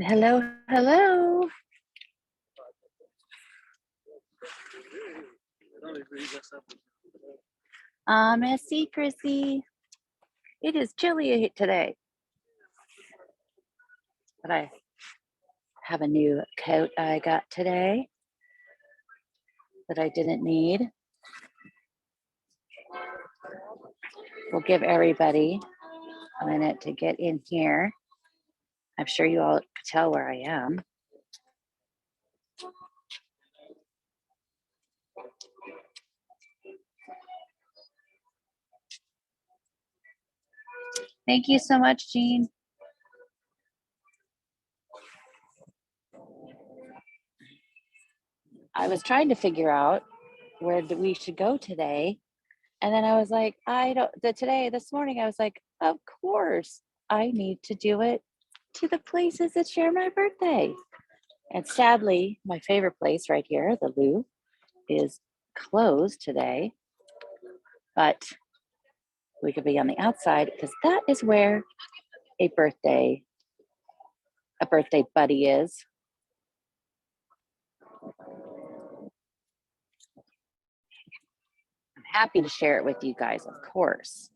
Hello, hello. Missy, Chrissy. It is chilly today, but I have a new coat I got today that I didn't need. We'll give everybody a minute to get in here. I'm sure you all could tell where I am. Thank you so much, Jean. I was trying to figure out where we should go today. And then I was like, this morning, I was like, of course, I need to do it to the places that share my birthday. And sadly, my favorite place right here, the Louvre, is closed today. But we could be on the outside because that is where a birthday buddy is. I'm happy to share it with you guys, of course.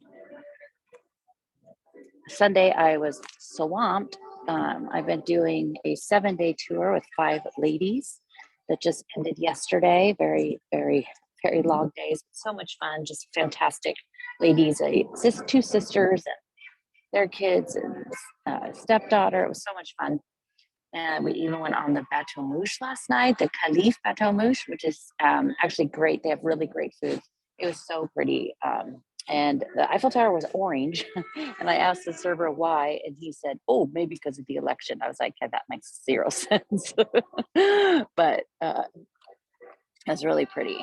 Sunday, I was swamped. I've been doing a 7-day tour with 5 ladies that just ended yesterday. Very, very, very long days. So much fun. Just fantastic ladies. 2 sisters and their kids and stepdaughter. It was so much fun. And we even went on the Bateau Mouche last night, the Calif Bateau Mouche, which is actually great. They have really great food. It was so pretty. And the Eiffel Tower was orange. And I asked the server why, and he said, oh, maybe because of the election. I was like, yeah, that makes 0 sense. But that's really pretty.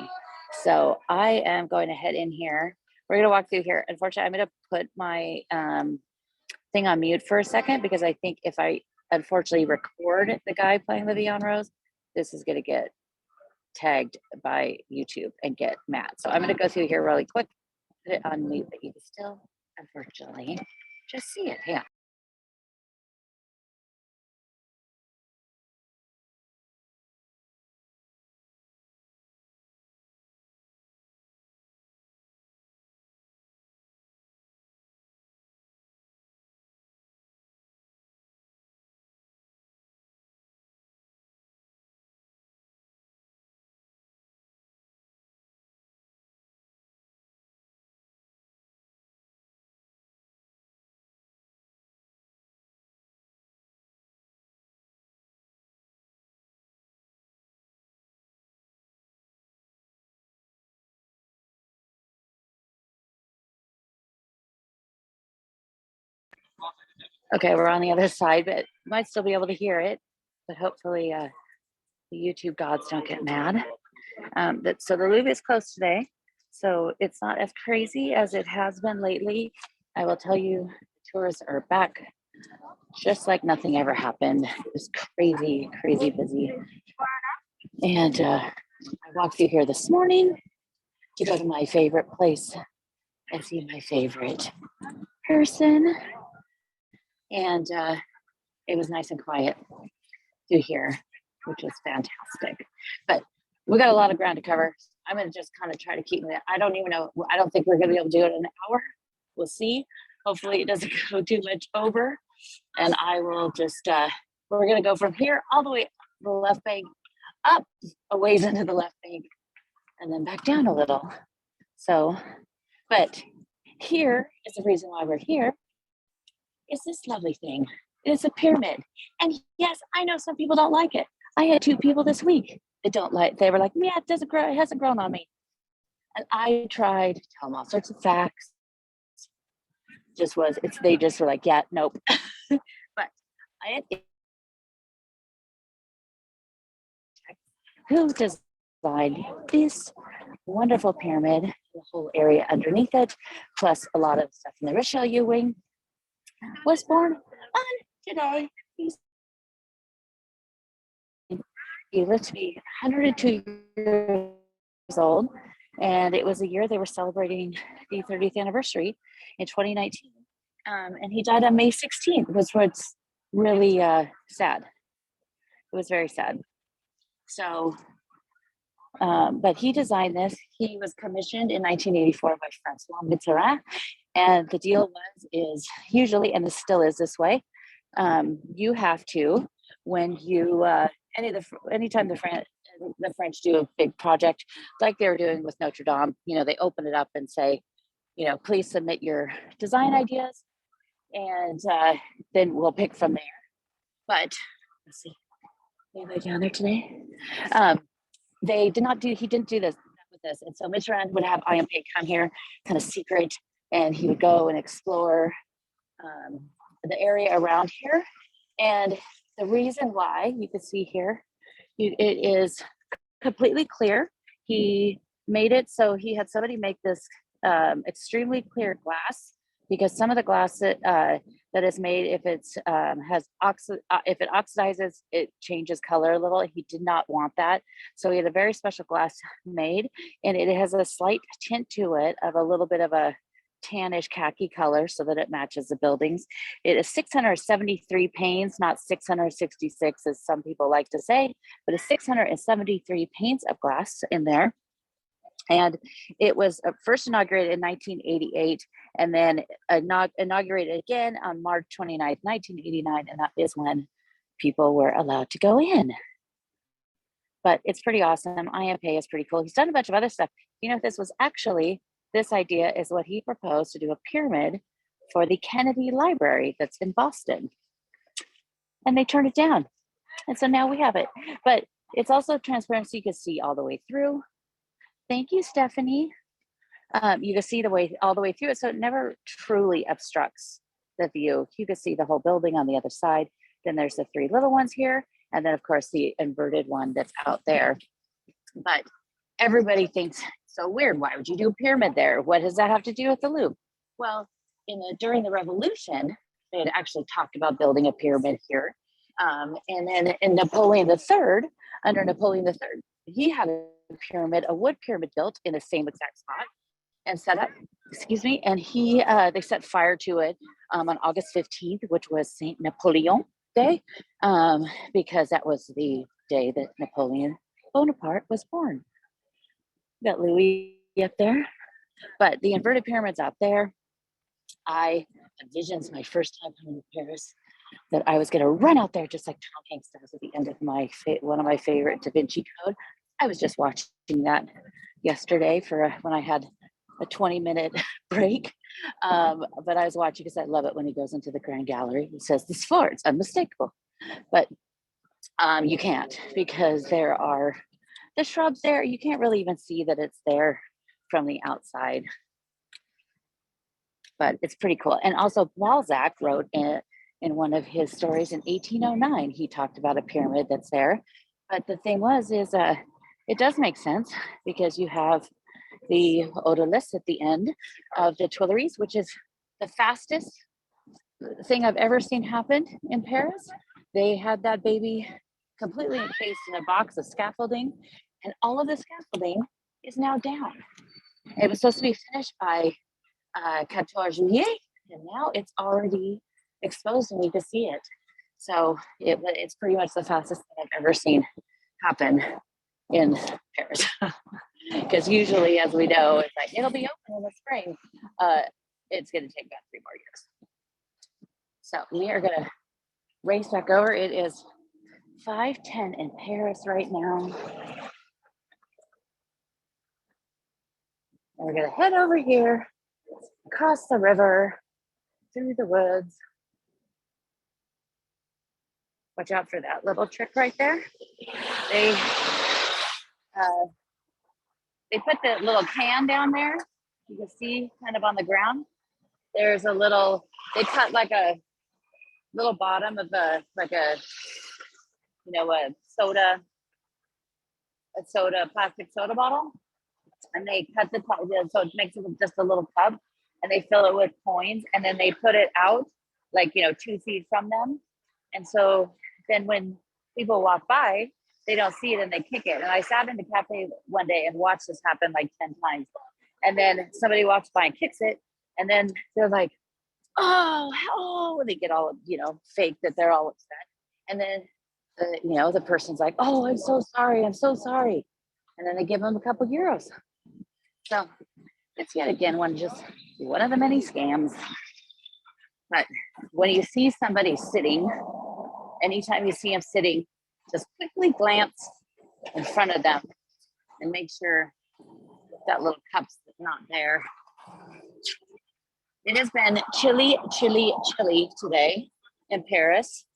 So I am going to head in here. We're going to walk through here. Unfortunately, I'm going to put my thing on mute for a second because I think if I unfortunately record the guy playing the Vion Rose, this is going to get tagged by YouTube and get mad. So I'm going to go through here really quick, put it on mute, but you can still, unfortunately, just see it. Yeah. Okay, we're on the other side, but you might still be able to hear it. But hopefully the YouTube gods don't get mad. So the Louvre is closed today. So it's not as crazy as it has been lately. I will tell you, tourists are back just like nothing ever happened. It was crazy, crazy busy. And I walked through here this morning to go to my favorite place and see my favorite person. And it was nice and quiet through here, which was fantastic. But we got a lot of ground to cover. I'm going to just kind of try to keep it. I don't even know. I don't think we're going to be able to do it in an hour. We'll see. Hopefully it doesn't go too much over. And I will just, we're going to go from here all the way the left bank, up a ways into the left bank, and then back down a little. So, but here is the reason why we're here, is this lovely thing. It is a pyramid. And yes, I know some people don't like it. I had 2 people this week that don't like, they were like, yeah, it doesn't grow, it hasn't grown on me. And I tried to tell them all sorts of facts. They just were like, yeah, nope. But who designed this wonderful pyramid, the whole area underneath it, plus a lot of stuff in the Richelieu wing, was born on today. He lived to be 102 years old, and it was a year they were celebrating the 30th anniversary in 2019. And he died on May 16th, which was really sad. It was very sad. So, but he designed this. He was commissioned in 1984 by Francois Mitterrand. And the deal is usually, and this still is this way, you have to, when you, anytime the French do a big project, like they were doing with Notre Dame, they open it up and say, please submit your design ideas, and then we'll pick from there. But let's see, anybody down there today? He didn't do this with this. And so Mitterrand would have IMP come here, kind of secret, and he would go and explore the area around here. And the reason why, you can see here, it is completely clear. He made it so he had somebody make this extremely clear glass, because some of the glass that is made, if it oxidizes, it changes color a little. He did not want that, so he had a very special glass made, and it has a slight tint to it of a little bit of a tannish khaki color, so that it matches the buildings. It is 673 panes, not 666 as some people like to say, but it's 673 panes of glass in there. And it was first inaugurated in 1988, and then inaugurated again on March 29th, 1989, and that is when people were allowed to go in. But it's pretty awesome. IMP is pretty cool. He's done a bunch of other stuff. This idea is what he proposed, to do a pyramid for the Kennedy Library that's in Boston. And they turned it down. And so now we have it. But it's also transparent, so you can see all the way through. Thank you, Stephanie. You can see all the way through it, so it never truly obstructs the view. You can see the whole building on the other side. Then there's the three little ones here, and then of course the inverted one that's out there. But everybody thinks, so weird, why would you do a pyramid there? What does that have to do with the Louvre? Well, during the Revolution, they had actually talked about building a pyramid here. And then in Napoleon III, under Napoleon III, he had a wood pyramid built in the same exact spot and set up, and they set fire to it on August 15th, which was Saint Napoleon Day, because that was the day that Napoleon Bonaparte was born. Got Louis up there, but the inverted pyramids out there, I had visions my first time coming to Paris that I was going to run out there just like Tom Hanks does at the end of one of my favorite Da Vinci Code. I was just watching that yesterday when I had a 20-minute break, but I was watching because I love it when he goes into the Grand Gallery. He says, "This floor, it's unmistakable," but you can't, because there are the shrubs there. You can't really even see that it's there from the outside, but it's pretty cool. And also Balzac wrote in one of his stories in 1809, he talked about a pyramid that's there. But the thing is it does make sense, because you have the odalisque at the end of the Tuileries, which is the fastest thing I've ever seen happen in Paris. They had that baby completely encased in a box of scaffolding, and all of the scaffolding is now down. It was supposed to be finished by 14 Juillet, and now it's already exposed and you can see it. So it's pretty much the fastest thing I've ever seen happen in Paris. Because usually, as we know, it's like it'll be open in the spring. It's going to take about 3 more years. So we are going to race back over. It is 5:10 in Paris right now. And we're going to head over here, across the river, through the woods. Watch out for that little trick right there. They put the little can down there. You can see kind of on the ground. There's they cut like a little bottom of a plastic soda bottle. And they cut the top, so it makes it just a little cup, and they fill it with coins, and then they put it out 2 feet from them. And so then when people walk by, they don't see it and they kick it. And I sat in the cafe one day and watched this happen like 10 times. And then somebody walks by and kicks it, and then they're like, oh, they get all, fake that they're all upset. And then, the person's like, oh, I'm so sorry. I'm so sorry. And then they give them a couple euros. So it's yet again one of the many scams. But when you see somebody sitting, anytime you see them sitting, just quickly glance in front of them and make sure that little cup's not there. It has been chilly today in Paris.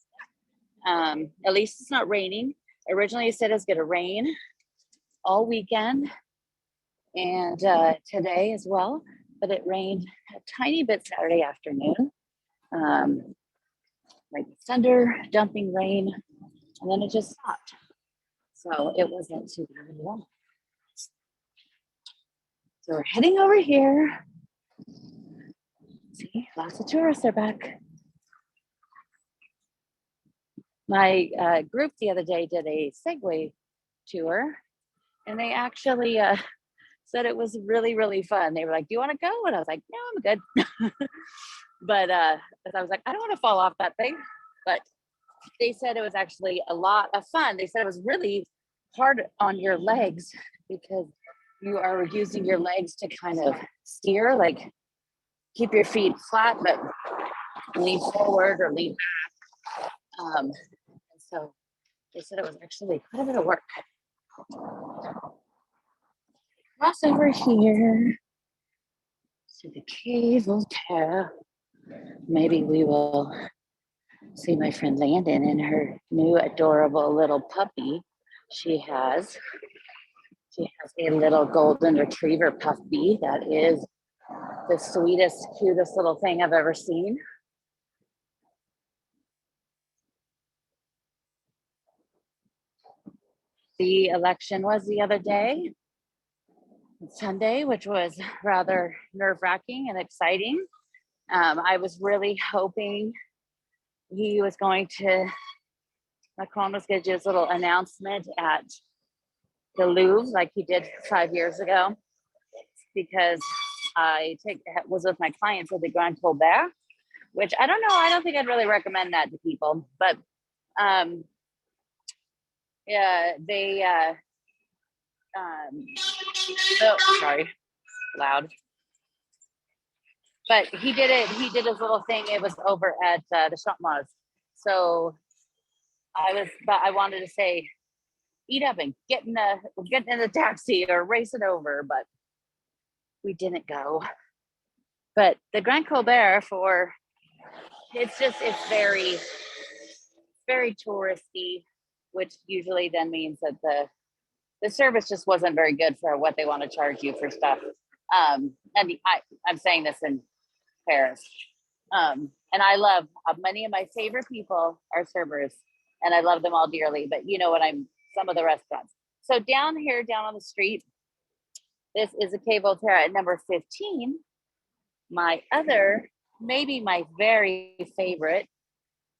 At least it's not raining. Originally, it said it was going to rain all weekend and today as well, but it rained a tiny bit Saturday afternoon. Like thunder, dumping rain, and then it just stopped. So it wasn't too bad at all. So we're heading over here. See, lots of tourists are back. My group the other day did a Segway tour, and they actually said it was really, really fun. They were like, do you want to go? And I was like, no, I'm good. But I was like, I don't want to fall off that thing. But they said it was actually a lot of fun. They said it was really hard on your legs because you are using your legs to kind of steer, like keep your feet flat, but lean forward or lean back. And so they said it was actually quite a bit of work. Cross over here to the Quai Voltaire. Maybe we will see my friend Landon and her new adorable little puppy. She has a little golden retriever puppy that is the sweetest, cutest little thing I've ever seen. The election was the other day, Sunday, which was rather nerve-wracking and exciting. I was really hoping Macron was going to do his little announcement at the Louvre like he did 5 years ago, because I was with my clients at the Grand Colbert, which I don't know. I don't think I'd really recommend that to people, but yeah, they sorry, loud. But he did his little thing. It was over at the Champ Mars. So I wanted to say, eat up and get in the taxi or race it over, but we didn't go. But the Grand Colbert it's very touristy, which usually then means that the service just wasn't very good for what they want to charge you for stuff. And I'm saying this in Paris. And I love many of my favorite people are servers, and I love them all dearly. But you know what? Some of the restaurants. So down on the street, this is a Quai Voltaire at number 15. Maybe my very favorite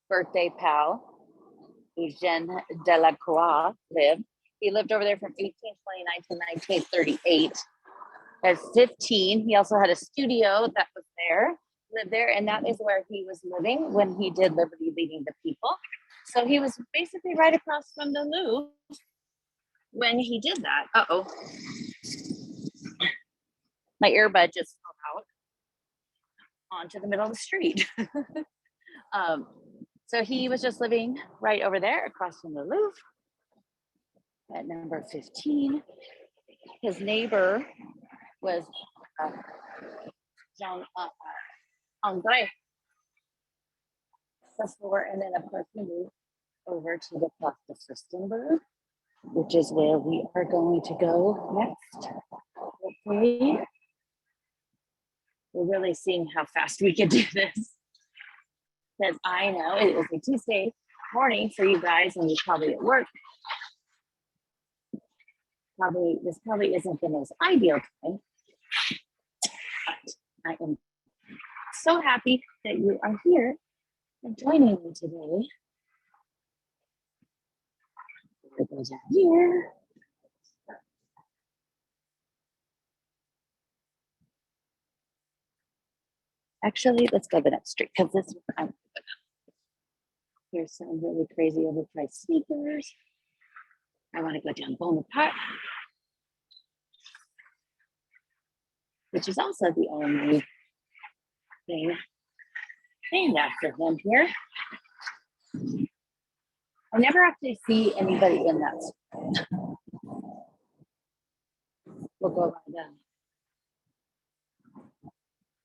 birthday pal, Eugène Delacroix, lived. He lived over there from 1829 to 1938. At 15, he also had a studio that was lived there, and that is where he was living when he did Liberty Leading the People. So he was basically right across from the Louvre when he did that. Uh-oh. My earbud just fell out onto the middle of the street. So he was just living right over there across from the Louvre at number 15. His neighbor was Jean-André before, and then of course we moved over to the Place de Fürstenberg, which is where we are going to go next. Hopefully, we're really seeing how fast we can do this, because I know it is a Tuesday morning for you guys, and you're probably at work. This probably isn't the most ideal time, but I am so happy that you are here and joining me today. We'll go down here. Actually, let's go the next street because this here's some really crazy overpriced sneakers. I want to go down Bonaparte, which is also the only thing named after him here. I never actually see anybody in that store. We'll go by the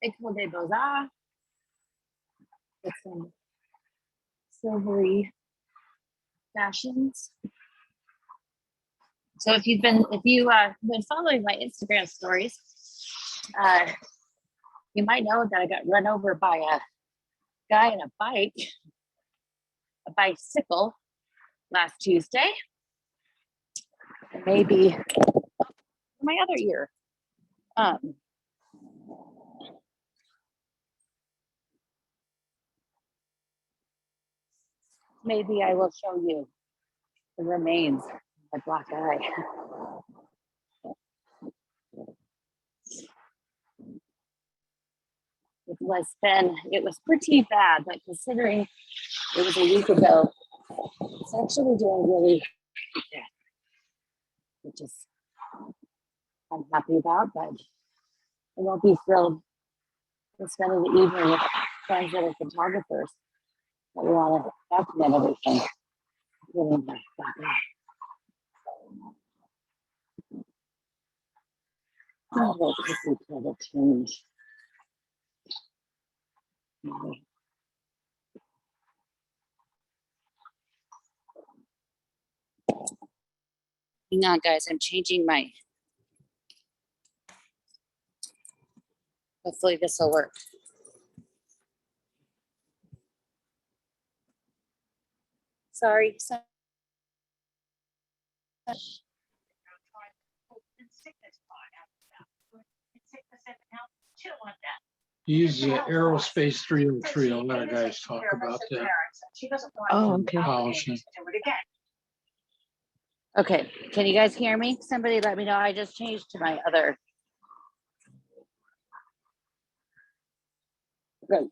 École des Beaux-Arts with some silvery fashions. So if you've been following my Instagram stories, you might know that I got run over by a guy on a bicycle last Tuesday. And maybe my other ear. Maybe I will show you the remains of my black eye. It was pretty bad, but considering it was a week ago, it's actually doing really good, which is I'm happy about, but I won't be thrilled with spending the evening with friends that are photographers that we want to document everything. Really nice black eye. Oh, well, this is a change. Hang on, guys. I'm changing my. Hopefully, this will work. Sorry. He's Aerospace 303. I'll let our guys talk about that. Oh, okay. Polishing. Okay, can you guys hear me? Somebody let me know. I just changed to my other. Great.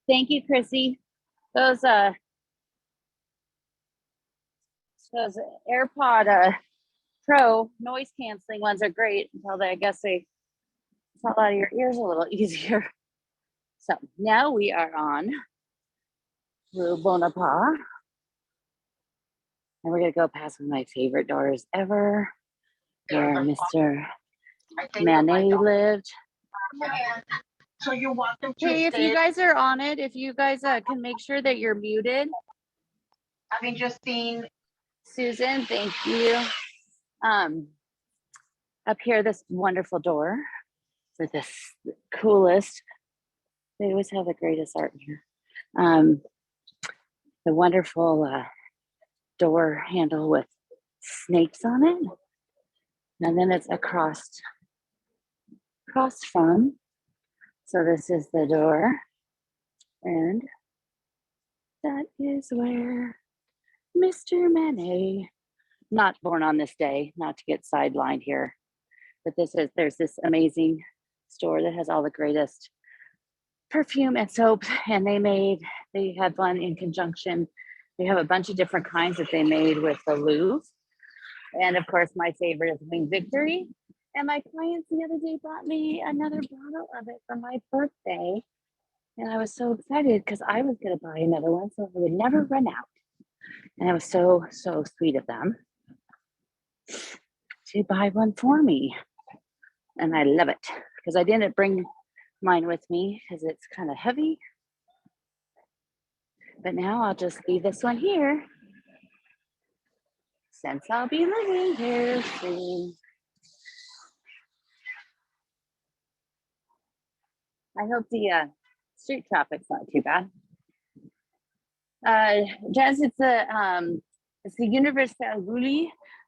Thank you, Chrissy. Those AirPod Pro noise canceling ones are great until I guess they fall out of your ears a little easier. So now we are on Rue Bonaparte. And we're gonna go past one of my favorite doors ever, where Mr. Manet lived. So you're welcome to Hey, if you guys are on it, if you guys can make sure that you're muted. having just seen Susan, thank you. Up here, this wonderful door for this coolest. They always have the greatest art here. The wonderful door handle with snakes on it, and then it's across from. So this is the door, and that is where Mr. Manet, not born on this day, not to get sidelined here, but there's this amazing store that has all the greatest perfume and soap, and they had one in conjunction. They have a bunch of different kinds that they made with the Louvre, and of course my favorite is Wing Victory. And my clients the other day brought me another bottle of it for my birthday, and I was so excited because I was going to buy another one so it would never run out. And it was so sweet of them to buy one for me, and I love it because I didn't bring mine with me because it's kind of heavy, but now I'll just leave this one here since I'll be living here soon. I hope the street traffic's not too bad. Jazz, it's the Universal Roulis,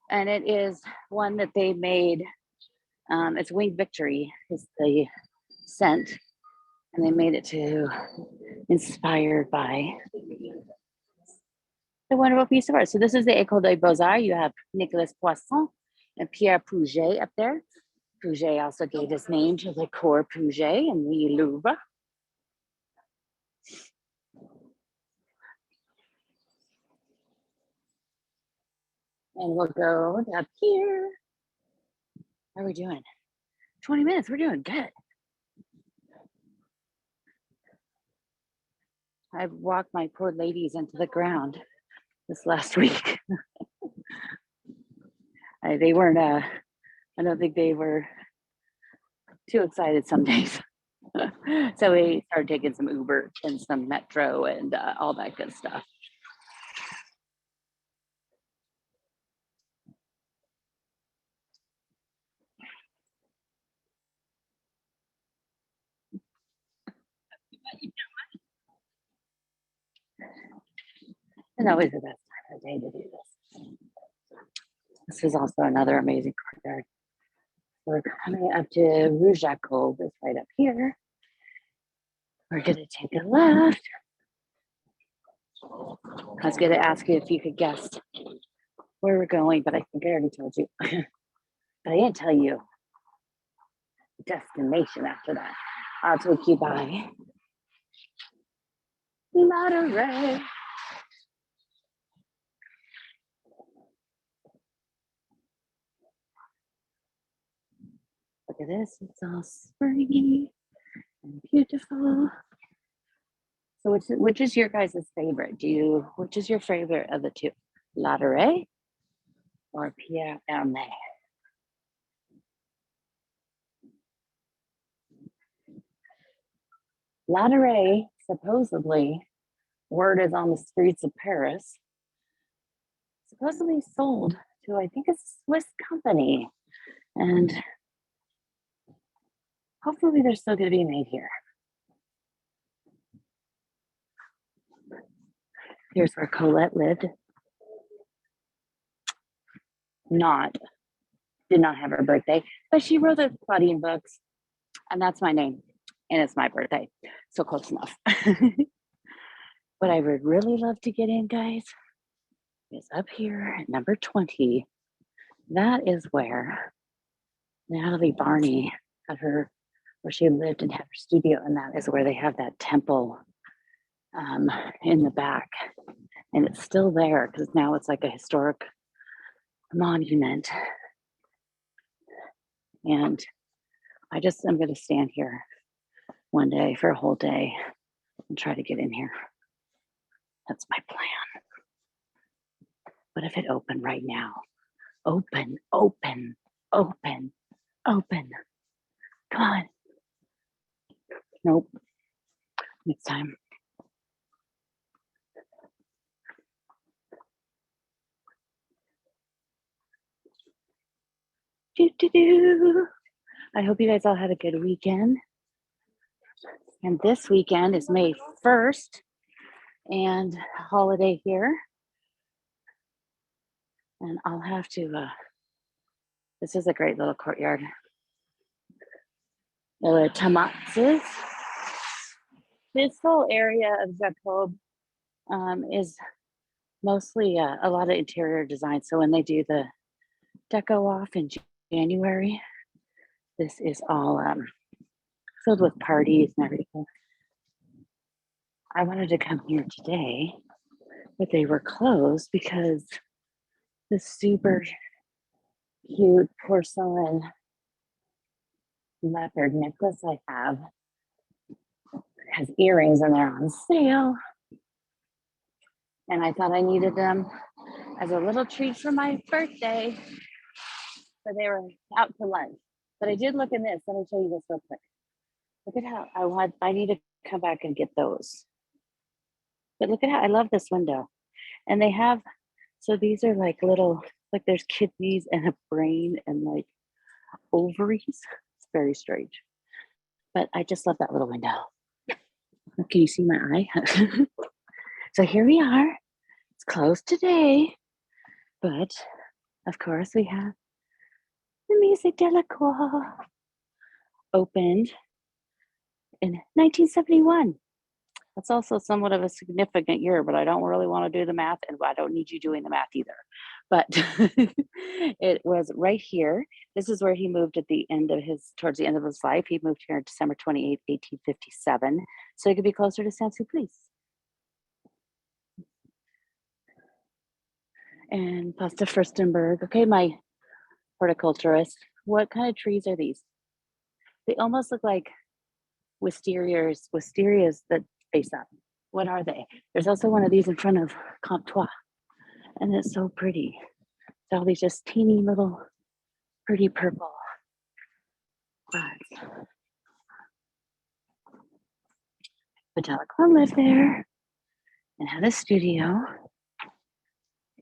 and it is one that they made. It's Wing Victory is the scent, and they made it inspired by the wonderful piece of art. So this is the École des Beaux-Arts. You have Nicolas Poisson and Pierre Puget up there. Puget also gave his name to the Cours Puget in the Louvre. And we'll go up here. How are we doing? 20 minutes. We're doing good. I've walked my poor ladies into the ground this last week. They weren't, I don't think they were too excited some days. So we started taking some Uber and some Metro and all that good stuff. It's always the best time of the day to do this. This is also another amazing courtyard. We're coming up to Rougeac Cove, is right up here. We're gonna take a left. I was gonna ask you if you could guess where we're going, but I think I already told you. But I didn't tell you the destination after that. I'll take you by Monterey. Look at this, it's all springy and beautiful. So which is your guys' favorite? Which is your favorite of the two? Ladurée or Pierre Hermé? Ladurée, supposedly, word is on the streets of Paris, supposedly sold to, I think, a Swiss company. And hopefully they're still going to be made here. Here's where Colette lived. Did not have her birthday, but she wrote the Claudine books, and that's my name, and it's my birthday, so close enough. What I would really love to get in, guys, is up here at number 20. That is where Natalie Barney had where she lived and had her studio, and that is where they have that temple in the back, and it's still there because now it's like a historic monument. And I'm going to stand here one day for a whole day and try to get in here. That's my plan. What if it opened right now? Open, open, open, open. Come on. Nope. Next time. I hope you guys all had a good weekend. And this weekend is May 1st and a holiday here. And I'll have to, this is a great little courtyard. There are tomates. This whole area of Jacob is mostly a lot of interior design. So when they do the deco off in January, this is all filled with parties and everything. I wanted to come here today, but they were closed because the super cute porcelain leopard necklace I have has earrings and they're on sale. And I thought I needed them as a little treat for my birthday. So they were out to lunch. But I did look in this. Let me show you this real quick. Look at how I need to come back and get those. But look at how I love this window. And they have, so these are like little, like there's kidneys and a brain and like ovaries. It's very strange. But I just love that little window. Can you see my eye? So here we are. It's closed today. But of course we have the Musée Delacroix, opened in 1971. That's also somewhat of a significant year, but I don't really want to do the math, and I don't need you doing the math either. But it was right here. This is where he moved at the end of towards the end of his life. He moved here on December 28, 1857, so he could be closer to Saint-Sulpice. And Pasta Furstenberg. Okay, my horticulturist. What kind of trees are these? They almost look like wisterias that face up. What are they? There's also one of these in front of Comptoir, and it's so pretty. It's all these just teeny little pretty purple buds. But Delacroix lived there and had a studio.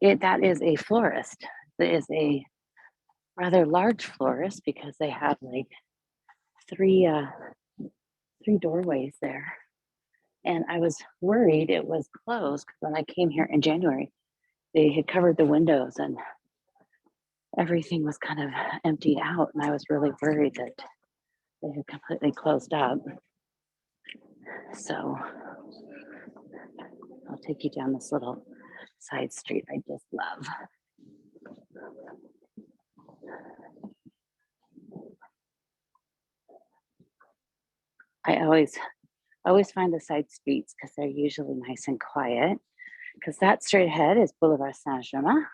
That is a florist. That is a rather large florist because they have like three doorways there. And I was worried it was closed because when I came here in January, they had covered the windows and everything was kind of emptied out. And I was really worried that they had completely closed up. So I'll take you down this little side street I just love. I always find the side streets because they're usually nice and quiet. Because that straight ahead is Boulevard Saint-Germain.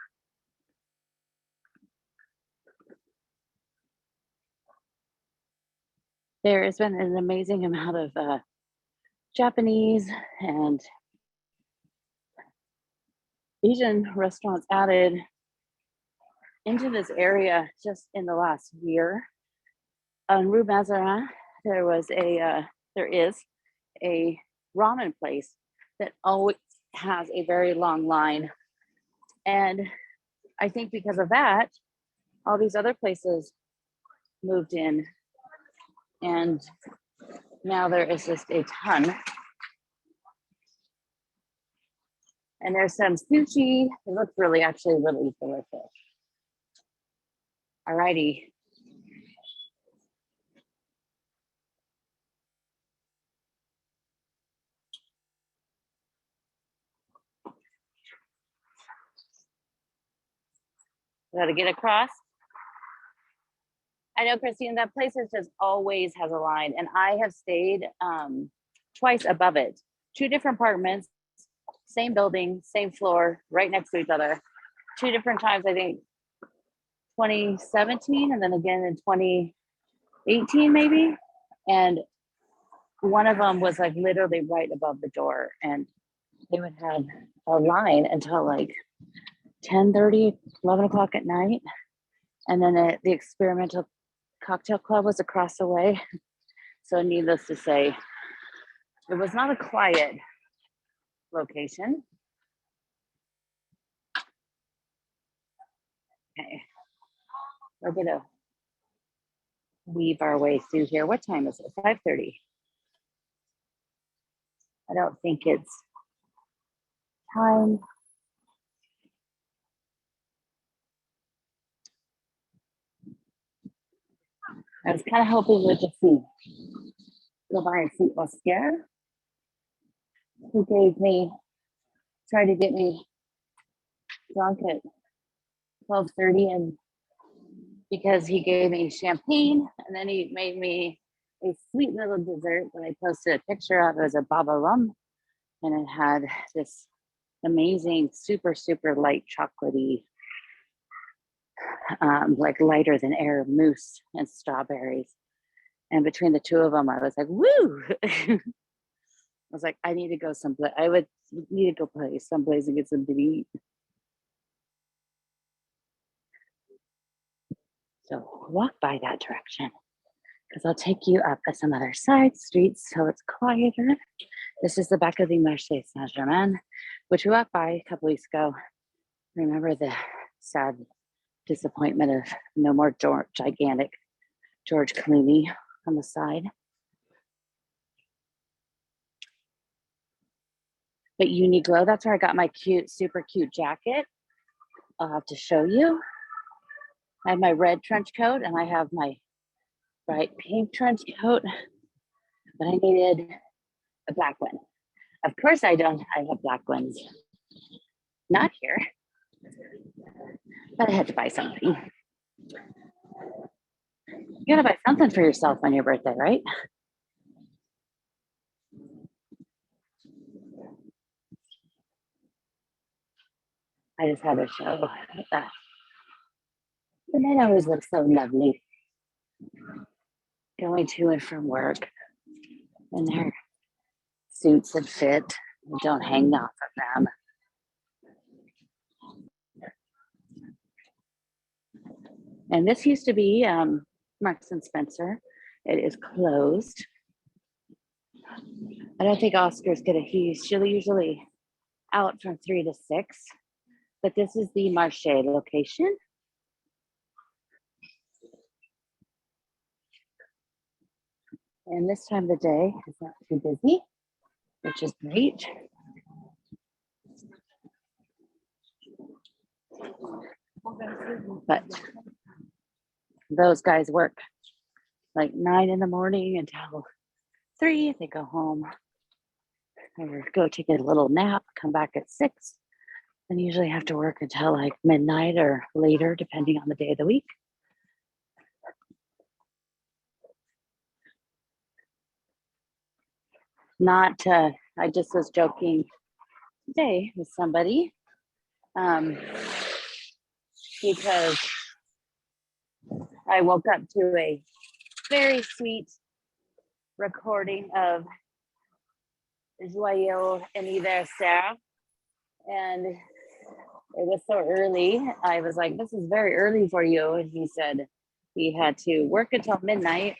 There has been an amazing amount of Japanese and Asian restaurants added into this area just in the last year. On Rue Mazarin, there is a ramen place that always has a very long line. And I think because of that, all these other places moved in. And now there is just a ton. And there's some sushi. It looks actually really delicious. Alrighty. Got to get across. I know, Christine, that place just always has a line, and I have stayed twice above it. 2 different apartments, same building, same floor, right next to each other. 2 different times, I think 2017 and then again in 2018 maybe. And one of them was like literally right above the door, and they would have a line until like 10:30, 11 o'clock at night. And then the experimental cocktail club was across the way. So needless to say, it was not a quiet location. Okay, we're gonna weave our way through here. What time is it? 5:30. I don't think it's time. I was kind of hoping with the food. Go by and see Oscar, who tried to get me drunk at 12:30, and because he gave me champagne, and then he made me a sweet little dessert that I posted a picture of. It was a baba rum, and it had this amazing, super, super light chocolatey, like lighter than air mousse and strawberries. And between the 2 of them, I was like, woo! I was like, I need to go someplace. I would need to go someplace and get something to eat. So walk by that direction because I'll take you up some other side streets so it's quieter. This is the back of the Marché Saint-Germain, which we walked by a couple weeks ago. Remember the sad disappointment of no more gigantic George Clooney on the side. But Uniqlo, that's where I got my super cute jacket. I'll have to show you. I have my red trench coat and I have my bright pink trench coat, but I needed a black one. Of course I have black ones. Not here, but I had to buy something. You gotta buy something for yourself on your birthday, right? I just had to show that the men always look so lovely going to and from work in their suits that fit and don't hang off of them. And this used to be Marks and Spencer. It is closed. I don't think Oscar's gonna, he's usually out from 3 to 6, but this is the Marche location. And this time of the day is not too busy, which is great. But those guys work like 9 in the morning until 3. They go home or go take a little nap, come back at 6, and usually have to work until like midnight or later, depending on the day of the week. Not, I just was joking today with somebody because I woke up to a very sweet recording of Joyeux Anniversaire, and it was so early. I was like, this is very early for you. And he said he had to work until midnight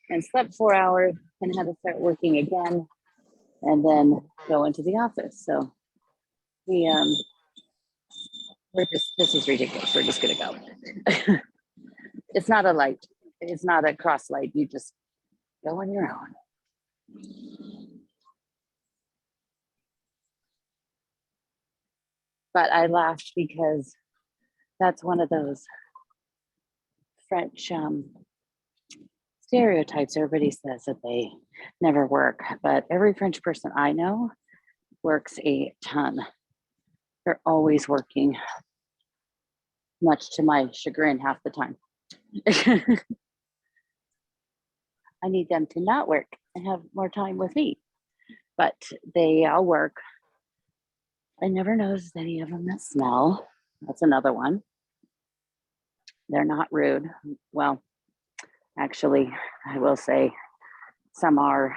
and slept 4 hours and had to start working again and then go into the office. So we this is ridiculous. We're just gonna go. It's not a light, it's not a cross light. You just go on your own. But I laughed because that's one of those French stereotypes. Everybody says that they never work, but every French person I know works a ton. They're always working, much to my chagrin half the time. I need them to not work and have more time with me, but they all work. I never noticed any of them that smell. That's another one. They're not rude. Well, actually, I will say some are,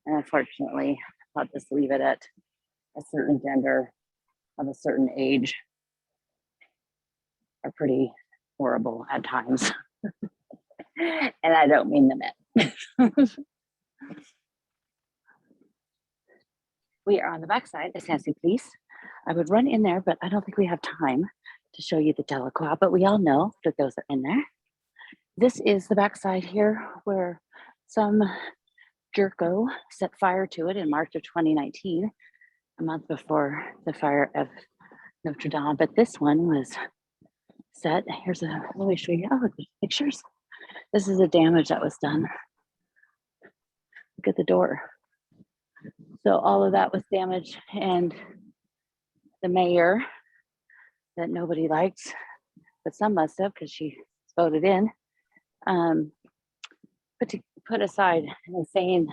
and unfortunately, I'll just leave it at a certain gender of a certain age are pretty horrible at times. And I don't mean them it. We are on the backside of Saint Sulpice. I would run in there, but I don't think we have time to show you the Delacroix, but we all know that those are in there. This is the backside here where some jerko set fire to it in March of 2019, a month before the fire of Notre Dame. But this one was set. Here's a, let me show you, oh, look, pictures. This is the damage that was done. Look at the door. So all of that was damaged, and the mayor, that nobody likes, but some must have because she voted in, put aside an insane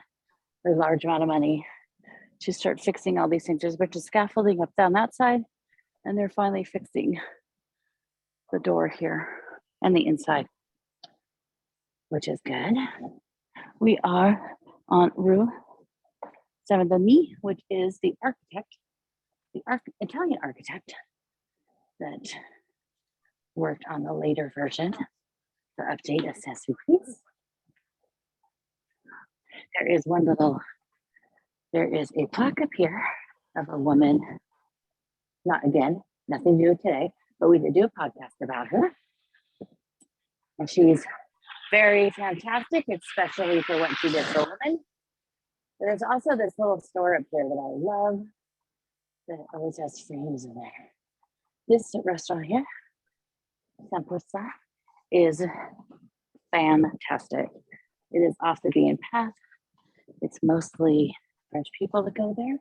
or large amount of money to start fixing all these things. There's a bunch of scaffolding up down that side, and they're finally fixing the door here and the inside, which is good. We are on Rue Saint-Denis, which is the architect, Italian architect that worked on the later version, the update of Saint Sulpice. There is a plaque up here of a woman, nothing to do with today, but we did do a podcast about her. And she's very fantastic, especially for what she did for women. There's also this little store up here that I love that always has frames in there. This restaurant here, Samposa, is fantastic. It is off the beaten path. It's mostly French people that go there.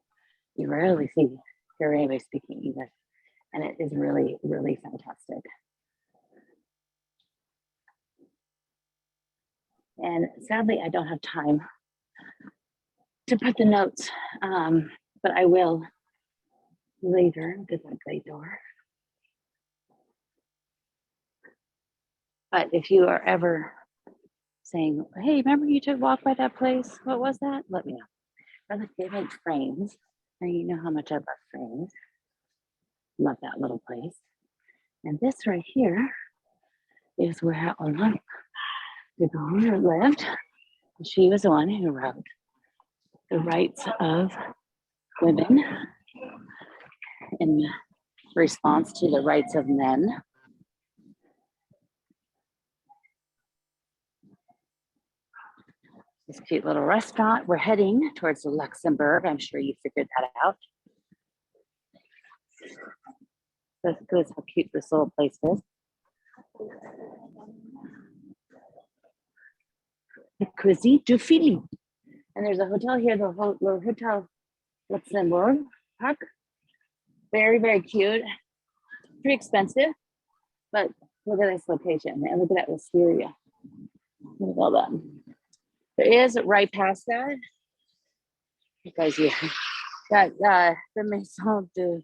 You rarely hear anybody speaking English, and it is really, really fantastic. And sadly, I don't have time to put the notes, but I will later. Look at that great door. But if you are ever saying, hey, remember you took a walk by that place? What was that? Let me know. They make frames. And you know how much I love frames. Love that little place. And this right here is where Olympe de Gaulle lived. She was the one who wrote the rights of women in response to the rights of men. This cute little restaurant. We're heading towards the Luxembourg. I'm sure you figured that out. That's how cute this little place is. The Cuisine du Philippe. And there's a hotel here, the Hotel Luxembourg Park. Very, very cute. Pretty expensive, but look at this location. And look at that wisteria. Look at all that. There is right past that, because yeah, that the Maison de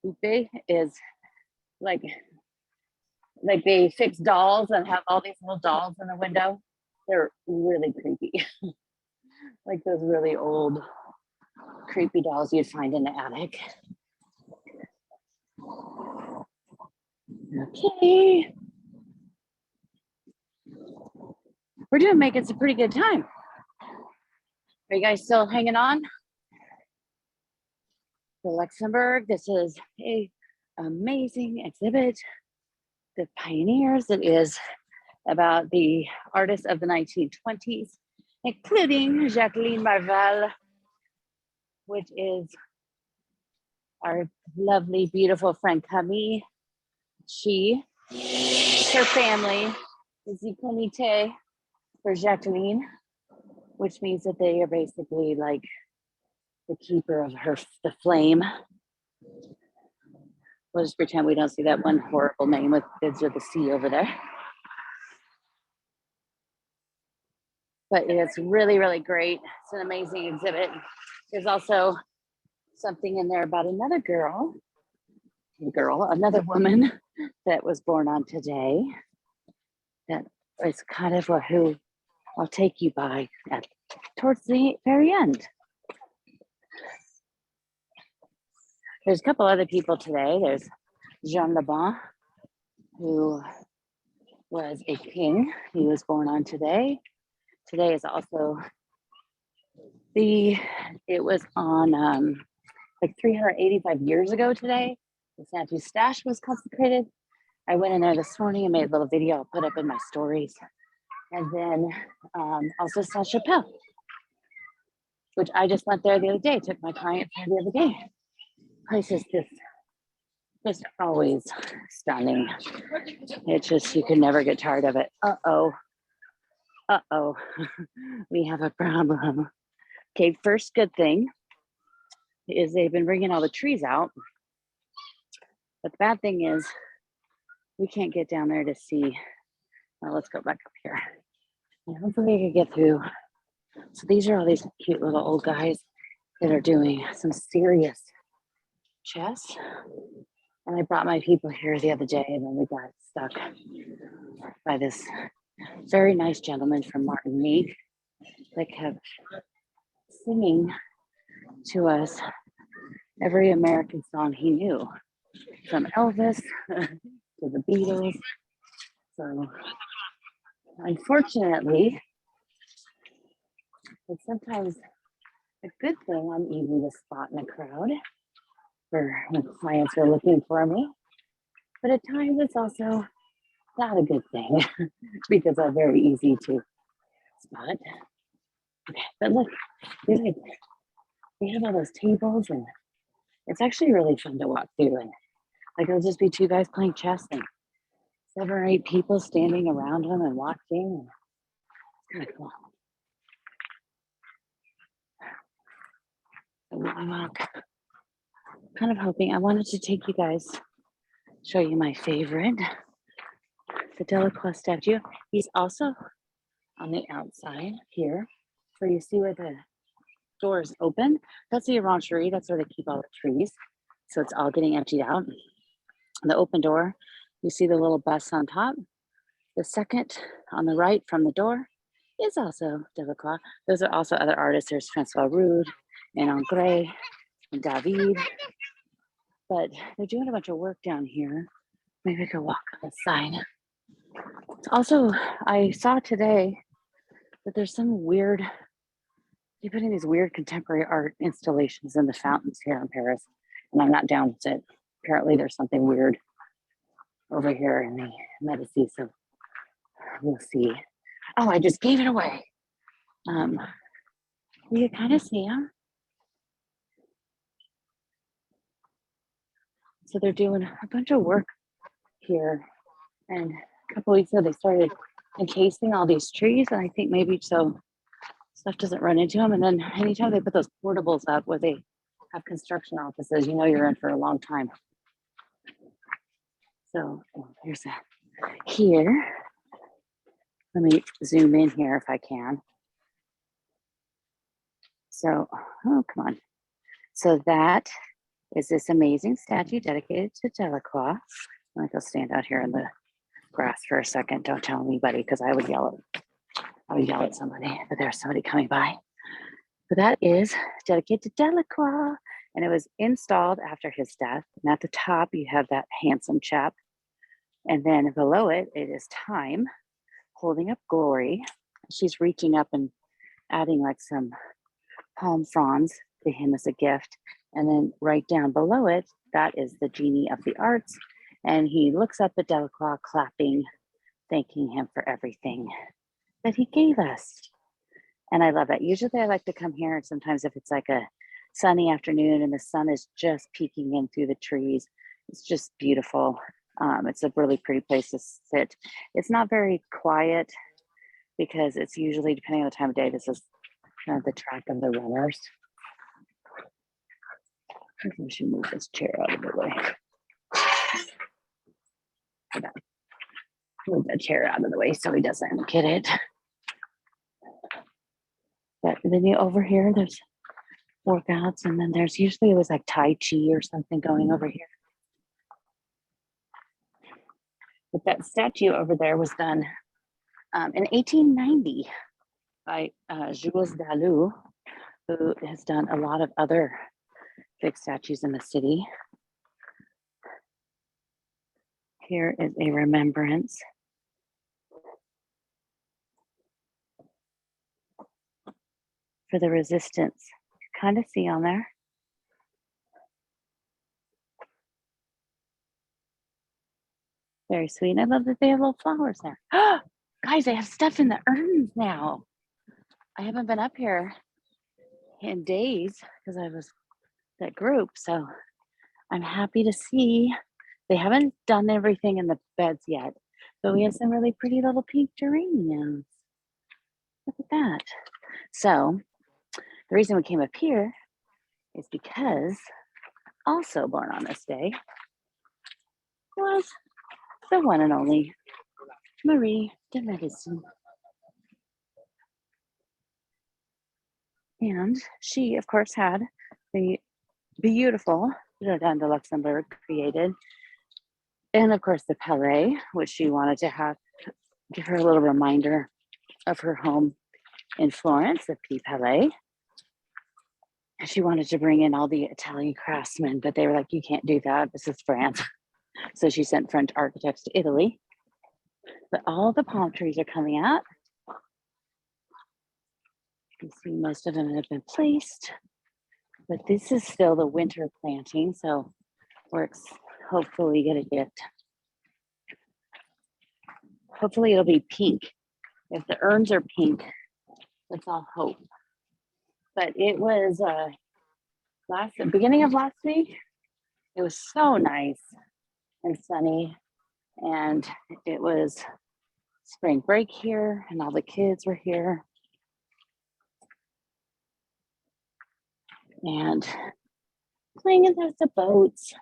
Buffet is like they fix dolls and have all these little dolls in the window. They're really creepy. Like those really old creepy dolls you'd find in the attic. Okay. We're making some pretty good time. Are you guys still hanging on? The Luxembourg, this is a amazing exhibit. The Pioneers, it is about the artists of the 1920s, including Jacqueline Marval, which is our lovely, beautiful friend Camille. Her family is the comité for Jacqueline, which means that they are basically like the keeper of the flame. We'll just pretend we don't see that one horrible name with bids with the C over there. But it's really, really great. It's an amazing exhibit. There's also something in there about another another woman that was born on today. That is kind of who I'll take you by towards the very end. There's a couple other people today. There's Jean Lebon, who was a king. He was born on today. Today is also it was on like 385 years ago today. The Saint Eustache was consecrated. I went in there this morning and made a little video I'll put up in my stories. And then also Saint Chapelle, which I just went there the other day, took my client there the other day. Place is just always stunning. It's just, you can never get tired of it. Uh-oh, we have a problem. Okay, first good thing is they've been bringing all the trees out. But the bad thing is we can't get down there to see. Well, let's go back up here. And hopefully we can get through. So these are all these cute little old guys that are doing some serious chess. And I brought my people here the other day, and then we got stuck by this very nice gentleman from Martinique that kept singing to us every American song he knew, from Elvis to the Beatles. So unfortunately, it's sometimes a good thing I'm easy to spot in a crowd for when clients are looking for me. But at times it's also not a good thing because I'm very easy to spot. Okay, but look, they have all those tables, and it's actually really fun to walk through. And like it'll just be two guys playing chess and 7 or 8 people standing around them and watching. It's kind of cool. So I'm kind of hoping, I wanted to take you guys, show you my favorite, the Delacroix statue. He's also on the outside here. So you see where the door is open. That's the orangery. That's where they keep all the trees. So it's all getting emptied out. The open door, you see the little bus on top. The second on the right from the door is also Delacroix. Those are also other artists. There's Francois Rude and Ingres and David. But they're doing a bunch of work down here. Maybe I could walk on the side. Also, I saw today that there's some weird, they're putting these weird contemporary art installations in the fountains here in Paris. And I'm not down with it. Apparently there's something weird over here in the Medici, so we'll see. Oh, I just gave it away. You can kind of see them. So they're doing a bunch of work here. And a couple weeks ago, they started encasing all these trees. And I think maybe so stuff doesn't run into them. And then anytime they put those portables up where they have construction offices, you know you're in for a long time. So here's that. Here, let me zoom in here if I can. So, oh, come on. So that is this amazing statue dedicated to Delacroix. I'm gonna go stand out here in the grass for a second. Don't tell anybody because I would yell at somebody, but there's somebody coming by. But that is dedicated to Delacroix, and it was installed after his death. And at the top, you have that handsome chap. And then below it, it is Time holding up Glory. She's reaching up and adding like some palm fronds to him as a gift. And then right down below it, that is the genie of the arts. And he looks up at Delacroix, clapping, thanking him for everything that he gave us. And I love that. Usually I like to come here, and sometimes if it's like a sunny afternoon and the sun is just peeking in through the trees, it's just beautiful. It's a really pretty place to sit. It's not very quiet because it's usually, depending on the time of day, this is kind of the track of the runners. I think we should move this chair out of the way. Move that chair out of the way so he doesn't get it. But then you over here, there's workouts, and then there's usually it was like Tai Chi or something going over here. But that statue over there was done in 1890 by Jules Dalou, who has done a lot of other big statues in the city. Here is a remembrance. For the resistance. You kind of see on there. Very sweet. I love that they have little flowers there. Guys, they have stuff in the urns now. I haven't been up here in days because I was that group. So I'm happy to see they haven't done everything in the beds yet, but we have some really pretty little pink geraniums. Look at that. So the reason we came up here is because also born on this day was the one and only Marie de Medici. And she, of course, had the beautiful Jardin de Luxembourg created. And of course, the Palais, which she wanted to have, give her a little reminder of her home in Florence, the P Palais. She wanted to bring in all the Italian craftsmen, but they were like, you can't do that. This is France. So she sent French architects to Italy. But all the palm trees are coming out. You see most of them have been placed. But this is still the winter planting. So we're hopefully going to get, hopefully it'll be pink. If the urns are pink, that's all hope. But it was beginning of last week. It was so nice and sunny, and it was spring break here, and all the kids were here. And playing in the boats.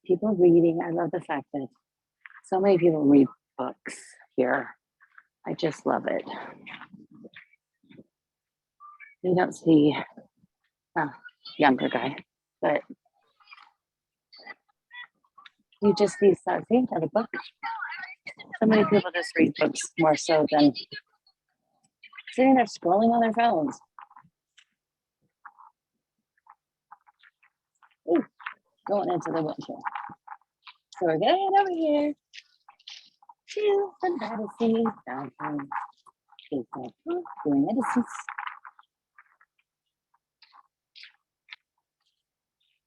People reading. I love the fact that so many people read books here. I just love it. You don't see a younger guy, but you just see, see another book. So many people just read books more so than sitting there scrolling on their phones. Ooh, going into the windshield. So we're getting over here to the Madison downtown. Doing medicines.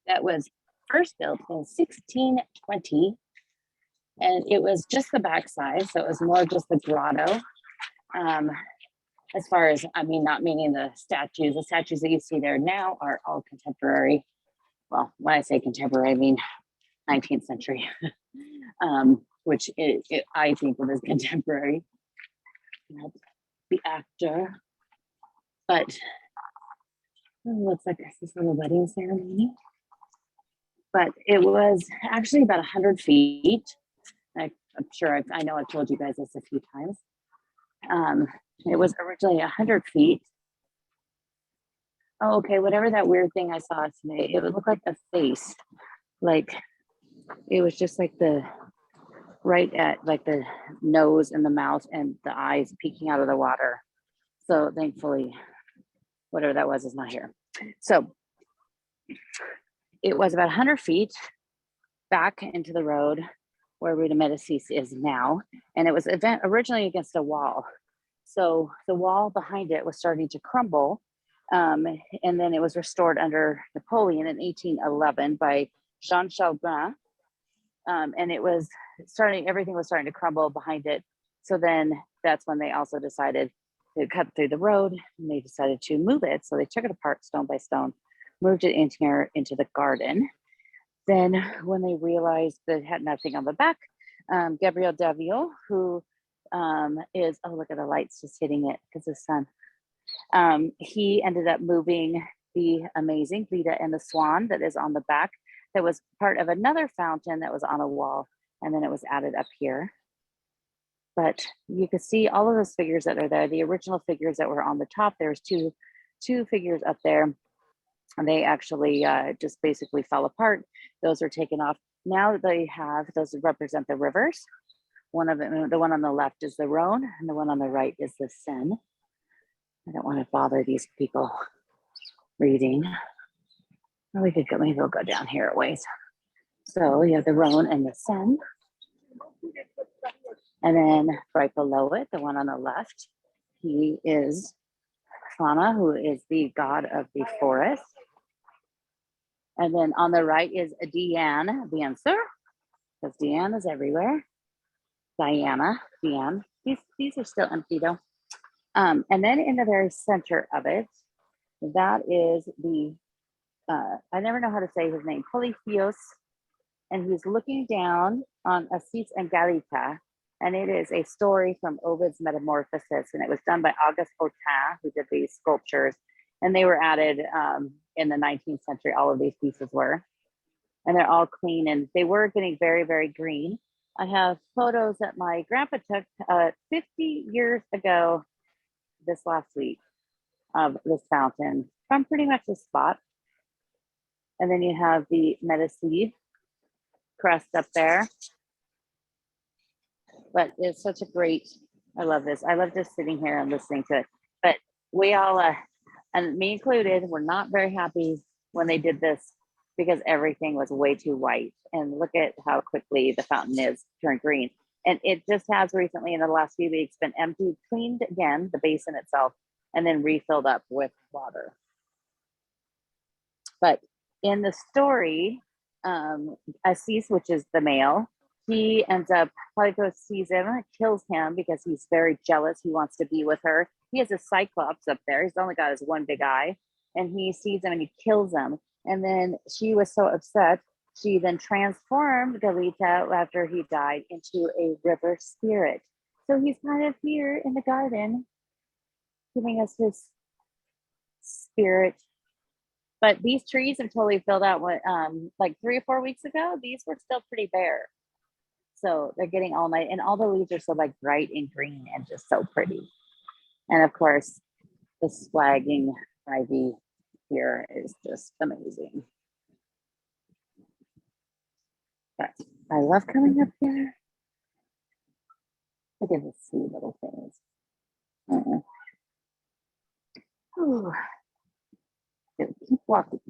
That was first built in 1620, and it was just the backside, so it was more just the grotto. As far as, I mean, not meaning the statues that you see there now are all contemporary. Well, when I say contemporary, I mean 19th century, which I think of as contemporary. That's the actor, but it looks like this little wedding ceremony. But it was actually about 100 feet. I'm sure I know I've told you guys this a few times. It was originally 100 feet. Oh, okay, whatever that weird thing I saw today, it would look like a face. Like it was just like right at like the nose and the mouth and the eyes peeking out of the water. So thankfully, whatever that was is not here. So it was about 100 feet back into the road where Rita Medicis is now. And it was originally against a wall. So the wall behind it was starting to crumble. And then it was restored under Napoleon in 1811 by Jean Chalbin. And it was everything was starting to crumble behind it. So then that's when they also decided to cut through the road, and they decided to move it. So they took it apart stone by stone, moved it into the garden. Then when they realized that it had nothing on the back, Gabriel Davio, who is, oh, look at the lights just hitting it because the sun. He ended up moving the amazing Lita and the Swan that is on the back, that was part of another fountain that was on a wall, and then it was added up here. But you can see all of those figures that are there. The original figures that were on the top, there's two figures up there, and they actually just basically fell apart. Those are taken off. Now they have, those represent the rivers. One of them, the one on the left is the Rhone, and the one on the right is the Seine. I don't want to bother these people reading. Maybe we'll go down here a ways. So you have the Rhone and the Seine. And then right below it, the one on the left, he is Fauna, who is the god of the forest. And then on the right is Diane, the answer, because Diane is everywhere. Diane. These are still empty though. And then in the very center of it, that is the, I never know how to say his name, Polypheus, and he's looking down on Assis and Galita, and it is a story from Ovid's Metamorphosis, and it was done by Auguste Autain, who did these sculptures, and they were added in the 19th century, all of these pieces were, and they're all clean, and they were getting very, very green. I have photos that my grandpa took 50 years ago this last week of this fountain from pretty much the spot. And then you have the Medici crest up there. But it's such a great, I love this. I love just sitting here and listening to it. But we all, and me included, were not very happy when they did this because everything was way too white. And look at how quickly the fountain is turned green. And it just has recently, in the last few weeks, been emptied, cleaned again, the basin itself, and then refilled up with water. But in the story, Assis, which is the male, he ends up, Polyphemus sees him, kills him because he's very jealous. He wants to be with her. He has a cyclops up there. He's only got his one big eye, and he sees him and he kills him. And then she was so upset, she then transformed Galita after he died into a river spirit. So he's kind of here in the garden, giving us his spirit. But these trees have totally filled out. What, like 3 or 4 weeks ago, these were still pretty bare. So they're getting all night, and all the leaves are so like bright and green and just so pretty. And of course, the swagging ivy here is just amazing. But I love coming up here. Look at the sweet little things. Ooh. Good. Keep walking.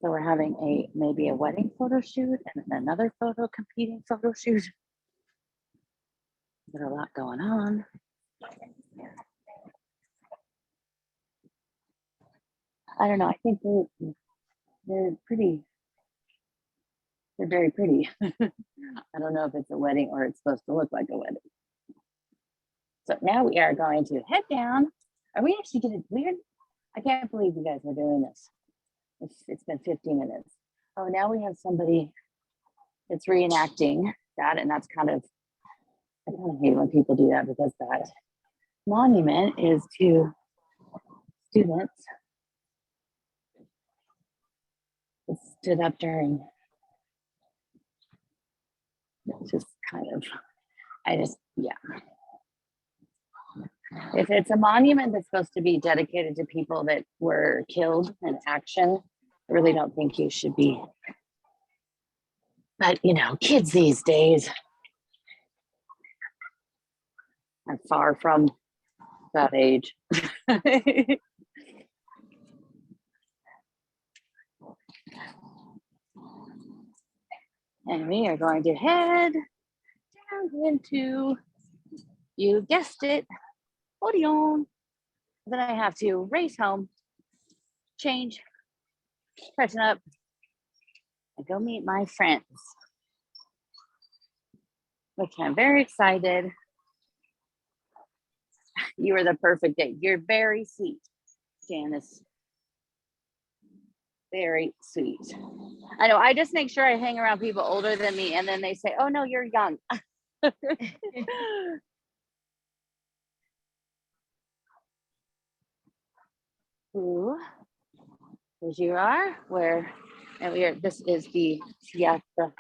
So we're having maybe a wedding photo shoot and then another competing photo shoot. There's a lot going on. I don't know. I think they're pretty. They're very pretty. I don't know if it's a wedding or it's supposed to look like a wedding. So now we are going to head down. Are we actually getting weird? I can't believe you guys are doing this. It's been 15 minutes. Oh, now we have somebody that's reenacting that, and that's I kind of hate when people do that because that monument is to students that stood up during. It's just kind of, yeah. If it's a monument that's supposed to be dedicated to people that were killed in action, I really don't think you should be. But, kids these days are far from that age. And we are going to head down into, you guessed it, Odeon. Then I have to race home, change, freshen up, and go meet my friends, which I'm very excited. You are the perfect date. You're very sweet, Janice. Very sweet. I know. I just make sure I hang around people older than me, and then they say, "Oh no, you're young." Ooh, as you are. And we are. This is the Theatre de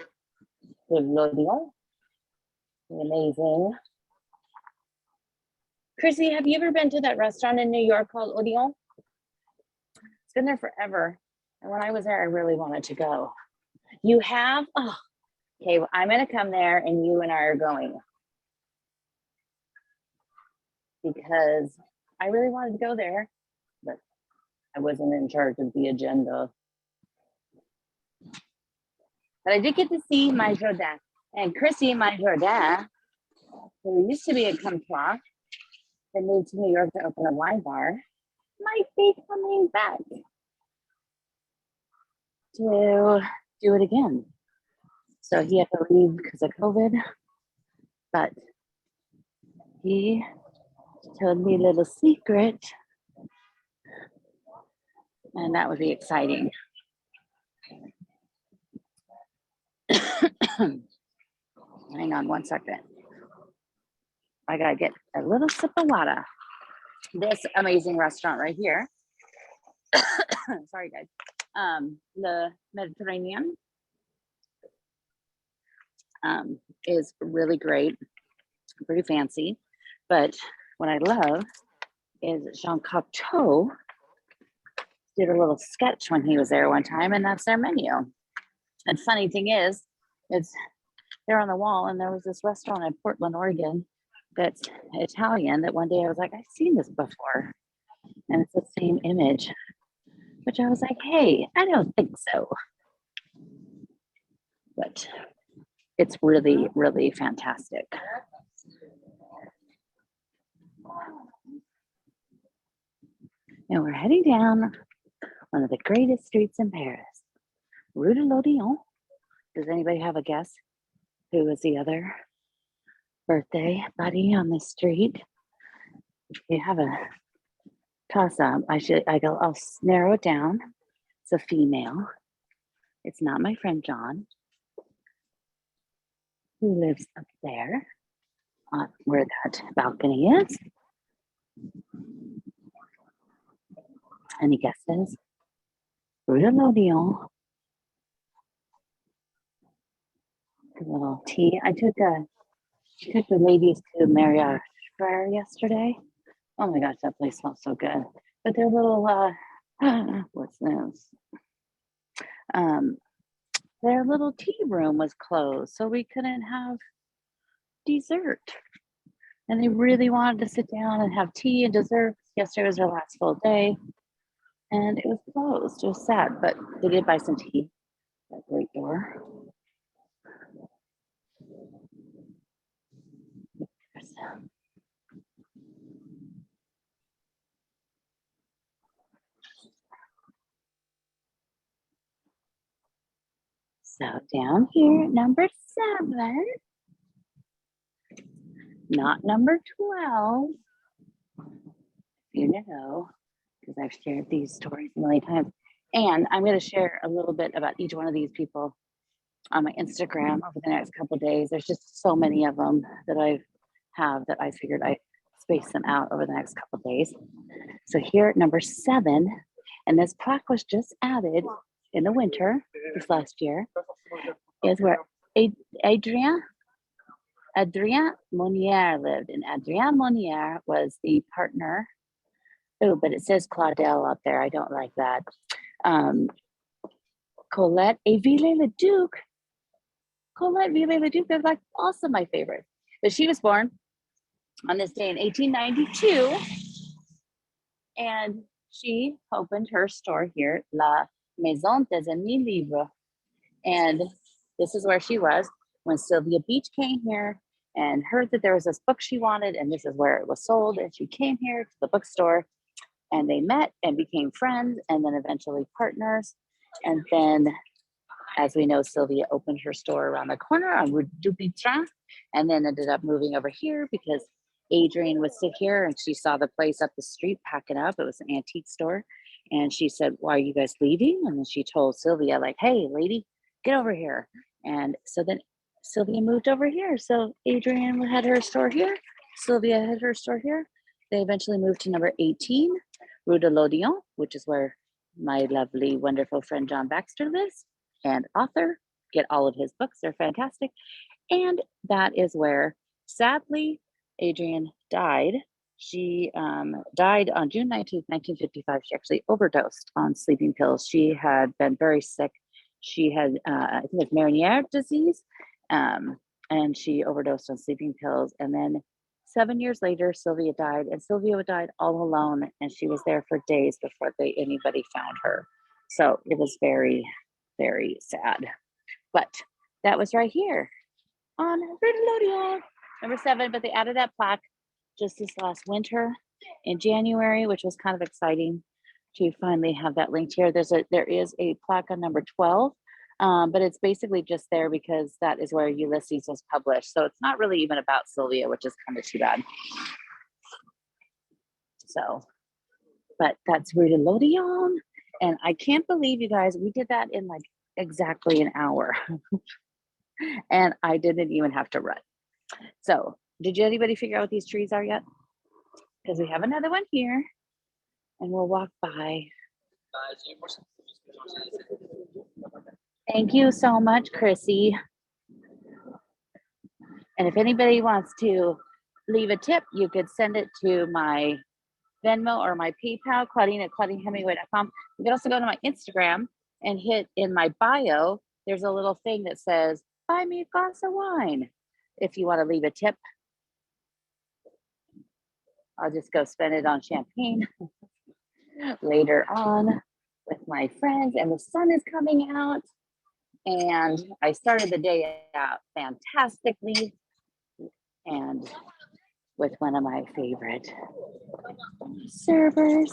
l'Odeon. Amazing. Chrissy, have you ever been to that restaurant in New York called Odeon? It's been there forever. And when I was there, I really wanted to go. You have? Oh, okay. Well, I'm going to come there and you and I are going. Because I really wanted to go there, but I wasn't in charge of the agenda. But I did get to see my Jordan. And Chrissy, my Jordan, who used to be at Comtois, that moved to New York to open a wine bar, might be coming back to do it again. So he had to leave because of COVID, but he told me a little secret, and that would be exciting. Hang on one second. I gotta get a little sip of water. This amazing restaurant right here. Sorry, guys. The Mediterranean is really great, pretty fancy. But what I love is Jean Cocteau did a little sketch when he was there one time, and that's their menu. And funny thing is, it's there on the wall, and there was this restaurant in Portland, Oregon, that's Italian. That one day I was like, I've seen this before, and it's the same image. Which I was like, hey, I don't think so. But it's really, really fantastic. And we're heading down one of the greatest streets in Paris, Rue de l'Odeon. Does anybody have a guess who was the other birthday buddy on this street? You have a toss up. I'll narrow it down. It's a female. It's not my friend John, who lives up there where that balcony is. Any guesses? Rue de l'Odeon. A little tea. I took the ladies to Marriott Frere yesterday. Oh my gosh, that place smells so good. But their little what's this? their little tea room was closed, so we couldn't have dessert. And they really wanted to sit down and have tea and dessert. Yesterday was their last full day, and it was closed. It was sad, but they did buy some tea. That great door. So down here, number 7, not number 12, you know, because I've shared these stories a million times. And I'm going to share a little bit about each one of these people on my Instagram over the next couple of days. There's just so many of them that I figured I space them out over the next couple of days. So here at number 7, and this plaque was just added in the winter this last year, is where Adrien Monnier lived. And Adrien Monnier was the partner. Oh, but it says Claudel up there. I don't like that. Colette et Viollet-le-Duc. Colette Viollet-le-Duc, they're like also my favorite. But she was born on this day in 1892. And she opened her store here, La Maison des Amis Libres. And this is where she was when Sylvia Beach came here and heard that there was this book she wanted, and this is where it was sold. And she came here to the bookstore, and they met and became friends, and then eventually partners. And then, as we know, Sylvia opened her store around the corner on Rue Dupuytren, and then ended up moving over here because Adrienne would sit here and she saw the place up the street packing up. It was an antique store. And she said, "Why are you guys leaving?" And then she told Sylvia, like, "Hey, lady, get over here." And so then Sylvia moved over here. So Adrienne had her store here. Sylvia had her store here. They eventually moved to number 18, Rue de l'Odéon, which is where my lovely, wonderful friend John Baxter lives, and author. Get all of his books. They're fantastic. And that is where, sadly, Adrienne died. She died on June 19th, 1955. She actually overdosed on sleeping pills. She had been very sick. She had, I think it was Meniere disease, and she overdosed on sleeping pills. And then 7 years later, Sylvia died, and Sylvia died all alone, and she was there for days before anybody found her. So it was very, very sad. But that was right here on Rue number 7. But they added that plaque just this last winter in January, which was kind of exciting to finally have that linked here. There is a plaque on number 12, but it's basically just there because that is where Ulysses was published. So it's not really even about Sylvia, which is kind of too bad. So, but that's Rue de l'Odéon. And I can't believe, you guys, we did that in like exactly an hour. And I didn't even have to run. So did anybody figure out what these trees are yet? Because we have another one here and we'll walk by. Thank you so much, Chrissy. And if anybody wants to leave a tip, you could send it to my Venmo or my PayPal, Claudine at ClaudineHemingway.com. You can also go to my Instagram and hit in my bio. There's a little thing that says, "Buy me a glass of wine." If you want to leave a tip, I'll just go spend it on champagne later on with my friends. And the sun is coming out. And I started the day out fantastically and with one of my favorite servers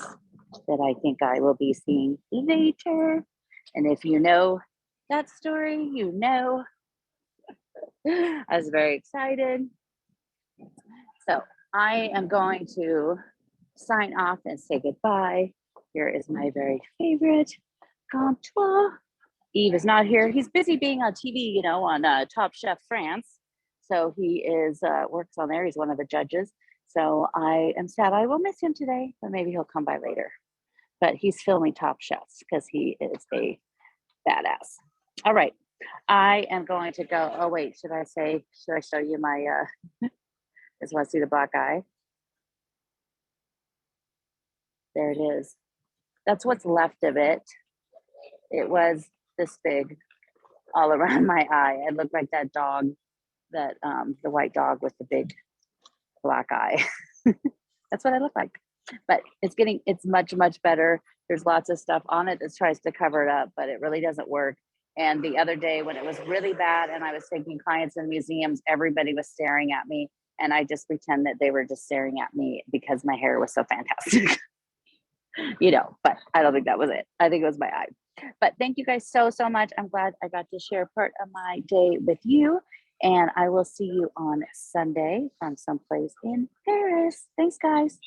that I think I will be seeing later. And if you know that story, you know I was very excited. So I am going to sign off and say goodbye. Here is my very favorite comptoir. Yves is not here. He's busy being on TV, you know, on Top Chef France. So he is works on there. He's one of the judges. So I am sad I will miss him today, but maybe he'll come by later. But he's filming Top Chefs because he is a badass. All right. I am going to go. Oh, wait. Should I show you my, just want to see the black eye? There it is. That's what's left of it. It was this big. all around my eye. I look like that dog, that the white dog with the big black eye. That's what I look like. But it's much, much better. There's lots of stuff on it that tries to cover it up, but it really doesn't work. And the other day when it was really bad and I was taking clients in museums, everybody was staring at me. And I just pretend that they were just staring at me because my hair was so fantastic. But I don't think that was it. I think it was my eye. But thank you guys so, so much. I'm glad I got to share part of my day with you. And I will see you on Sunday from someplace in Paris. Thanks, guys.